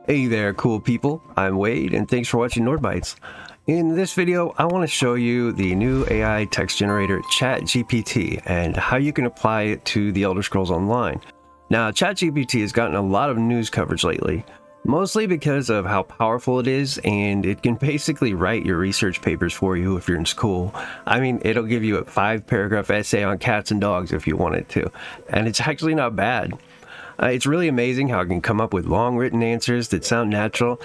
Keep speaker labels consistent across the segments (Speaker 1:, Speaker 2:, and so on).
Speaker 1: Hey there, cool people. I'm Wade, and thanks for watching NordBytes. In this video, I want to show you the new AI text generator ChatGPT and how you can apply it to the Elder Scrolls Online. Now, ChatGPT has gotten a lot of news coverage lately, mostly because of how powerful it is, and it can basically write your research papers for you if you're in school. I mean, it'll give you a 5-paragraph essay on cats and dogs if you want it to, and it's actually not bad. It's really amazing how it can come up with long written answers that sound natural.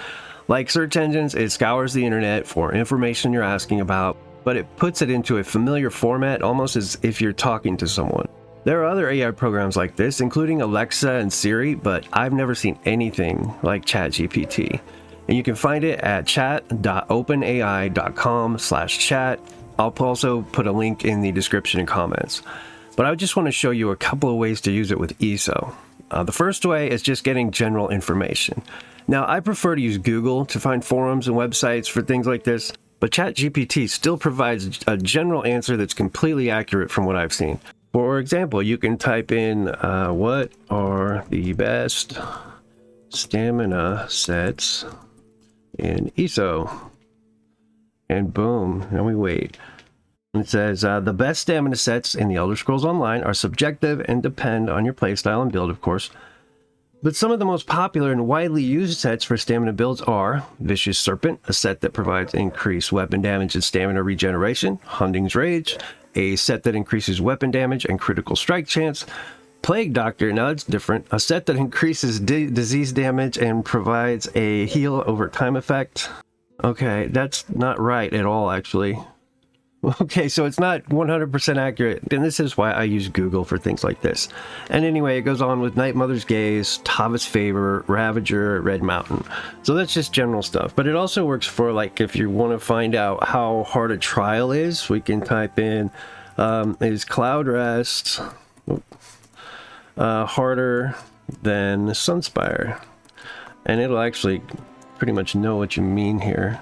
Speaker 1: Like search engines, it scours the internet for information you're asking about, but it puts it into a familiar format almost as if you're talking to someone. There are other AI programs like this, including Alexa and Siri, but I've never seen anything like ChatGPT. And you can find it at chat.openai.com/chat. I'll also put a link in the description and comments. But I just want to show you a couple of ways to use it with ESO. The first way is just getting general information. Now, I prefer to use Google to find forums and websites for things like this, but ChatGPT still provides a general answer that's completely accurate from what I've seen. For example, you can type in, what are the best stamina sets in ESO? And boom, now we wait. It says, the best stamina sets in the Elder Scrolls Online are subjective and depend on your playstyle and build, of course. But some of the most popular and widely used sets for stamina builds are Vicious Serpent, a set that provides increased weapon damage and stamina regeneration, Hunding's Rage, a set that increases weapon damage and critical strike chance, Plague Doctor, now it's different, a set that increases disease damage and provides a heal over time effect. Okay, that's not right at all, actually. Okay, so it's not 100% accurate, and this is why I use Google for things like this. And anyway, it goes on with Night Mother's Gaze, Tava's Favor, Ravager, Red Mountain. So that's just general stuff, but it also works for, like, if you want to find out how hard a trial is, we can type in, is Cloud Rest harder than Sunspire? And it'll actually pretty much know what you mean here.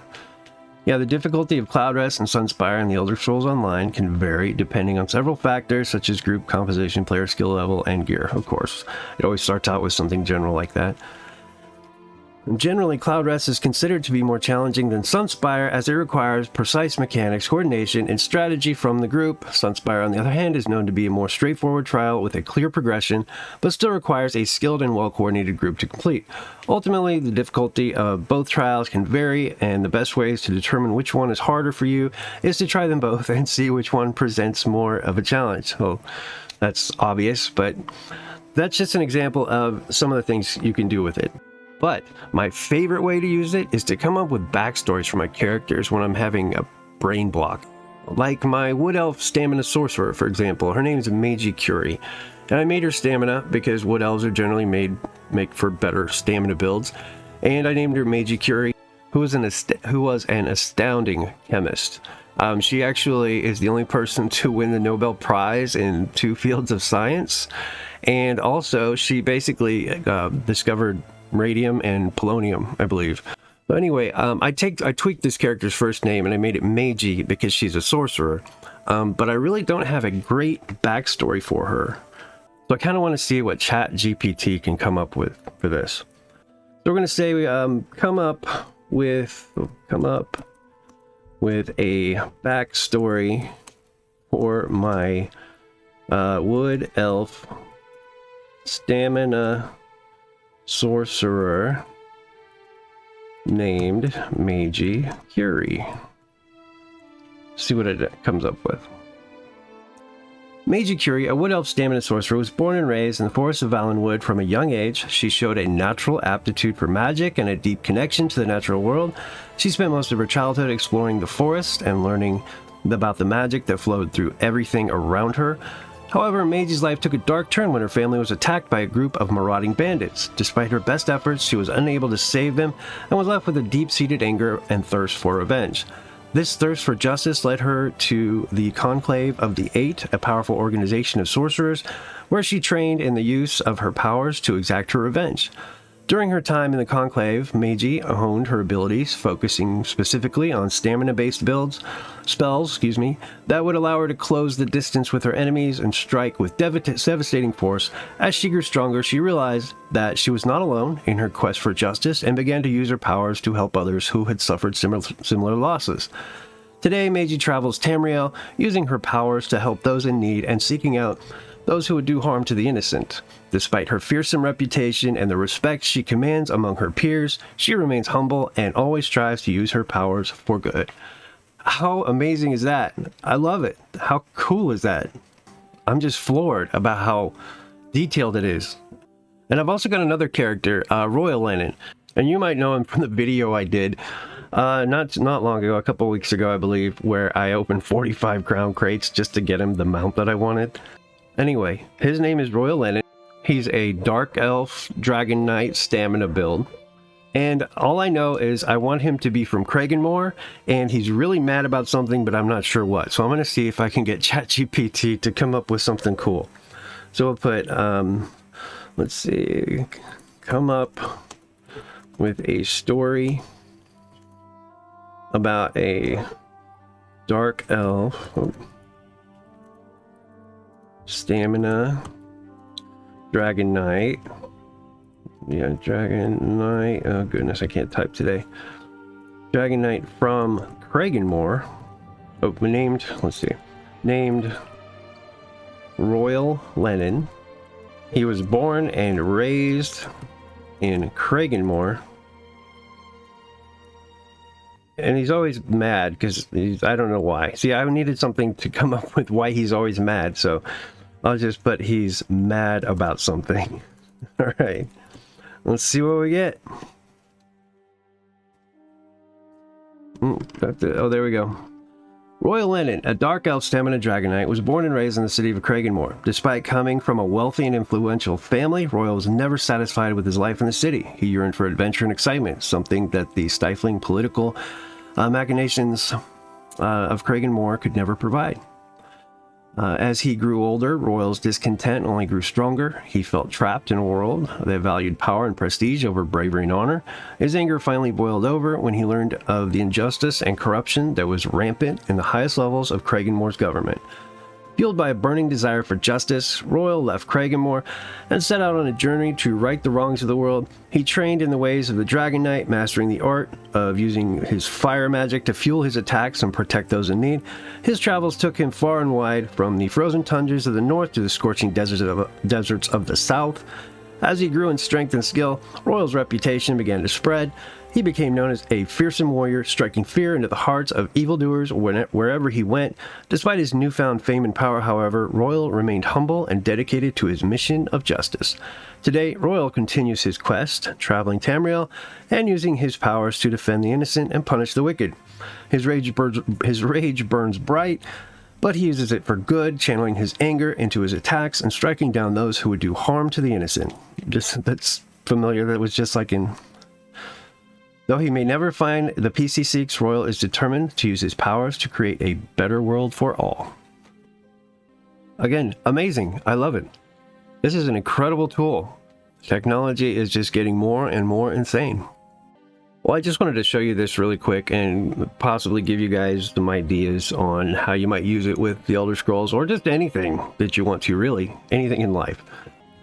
Speaker 1: Yeah, the difficulty of Cloud Rest and Sunspire in the Elder Scrolls Online can vary depending on several factors such as group composition, player skill level, and gear, of course. It always starts out with something general like that. Generally, Cloud Rest is considered to be more challenging than Sunspire as it requires precise mechanics, coordination, and strategy from the group. Sunspire, on the other hand, is known to be a more straightforward trial with a clear progression, but still requires a skilled and well-coordinated group to complete. Ultimately, the difficulty of both trials can vary, and the best ways to determine which one is harder for you is to try them both and see which one presents more of a challenge. Well, that's obvious, but that's just an example of some of the things you can do with it. But my favorite way to use it is to come up with backstories for my characters when I'm having a brain block. Like my Wood Elf Stamina Sorcerer, for example. Her name is Meiji Curie. And I made her Stamina because Wood Elves are generally make for better stamina builds. And I named her Meiji Curie, who was an astounding chemist. She actually is the only person to win the Nobel Prize in 2 fields of science. And also, she basically discovered radium and polonium, I believe. But anyway, I tweaked this character's first name and I made it Meiji because she's a sorcerer. But I really don't have a great backstory for her. So I kind of want to see what ChatGPT can come up with for this. So we're going to say come up with a backstory for my Wood Elf Stamina Sorcerer named Meiji Curie. See what it comes up with. Meiji Curie, a Wood Elf Stamina Sorcerer, was born and raised in the forests of Valenwood from a young age. She showed a natural aptitude for magic and a deep connection to the natural world. She spent most of her childhood exploring the forest and learning about the magic that flowed through everything around her. However, Meiji's life took a dark turn when her family was attacked by a group of marauding bandits. Despite her best efforts, she was unable to save them and was left with a deep-seated anger and thirst for revenge. This thirst for justice led her to the Conclave of the Eight, a powerful organization of sorcerers, where she trained in the use of her powers to exact her revenge. During her time in the Conclave, Meiji honed her abilities, focusing specifically on stamina-based spells, that would allow her to close the distance with her enemies and strike with devastating force. As she grew stronger, she realized that she was not alone in her quest for justice and began to use her powers to help others who had suffered similar losses. Today, Meiji travels Tamriel, using her powers to help those in need and seeking out those who would do harm to the innocent. Despite her fearsome reputation and the respect she commands among her peers, she remains humble and always strives to use her powers for good. How amazing is that? I love it. How cool is that? I'm just floored about how detailed it is. And I've also got another character, Royal Lennon, and you might know him from the video I did not long ago, a couple weeks ago, I believe, where I opened 45 crown crates just to get him the mount that I wanted. Anyway, his name is Royal Lennon. He's a Dark Elf Dragon Knight stamina build. And all I know is I want him to be from Kragenmoor, and he's really mad about something, but I'm not sure what. So I'm going to see if I can get ChatGPT to come up with something cool. So we'll put, let's see, come up with a story about a Dark Elf. Stamina Dragon Knight. Yeah, Dragon Knight. Oh goodness, I can't type today. Dragon Knight from Kragenmoor. Oh, named Royal Lennon. He was born and raised in Kragenmoor. And he's always mad because I don't know why. See, I needed something to come up with why he's always mad, so I'll just put he's mad about something. All right, let's see what we get. Oh, there we go. Royal Lennon, a Dark Elf Stamina Dragon Knight, was born and raised in the city of Kragenmoor. Despite coming from a wealthy and influential family, Royal was never satisfied with his life in the city. He yearned for adventure and excitement, something that the stifling political machinations of Kragenmoor could never provide. As he grew older, Royal's discontent only grew stronger. He felt trapped in a world that valued power and prestige over bravery and honor. His anger finally boiled over when he learned of the injustice and corruption that was rampant in the highest levels of Kragenmoor's government. Fueled by a burning desire for justice, Royal left Kragenmoor and set out on a journey to right the wrongs of the world. He trained in the ways of the Dragon Knight, mastering the art of using his fire magic to fuel his attacks and protect those in need. His travels took him far and wide, from the frozen tundras of the north to the scorching deserts of the south. As he grew in strength and skill, Royal's reputation began to spread. He became known as a fearsome warrior, striking fear into the hearts of evildoers wherever he went. Despite his newfound fame and power, however, Royal remained humble and dedicated to his mission of justice. Today, Royal continues his quest, traveling Tamriel and using his powers to defend the innocent and punish the wicked. His rage burns bright, but he uses it for good, channeling his anger into his attacks and striking down those who would do harm to the innocent. That's familiar. That was just like in... Though he may never find the peace he seeks, Royal is determined to use his powers to create a better world for all. Again, amazing. I love it. This is an incredible tool. Technology is just getting more and more insane. Well, I just wanted to show you this really quick and possibly give you guys some ideas on how you might use it with the Elder Scrolls, or just anything that you want to, really. Anything in life.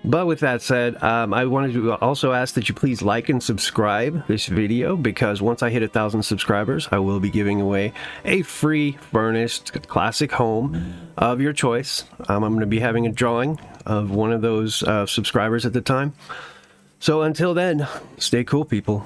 Speaker 1: But with that said, I wanted to also ask that you please like and subscribe this video, because once I hit 1,000 subscribers, I will be giving away a free furnished classic home of your choice. I'm going to be having a drawing of one of those subscribers at the time. So until then, stay cool, people.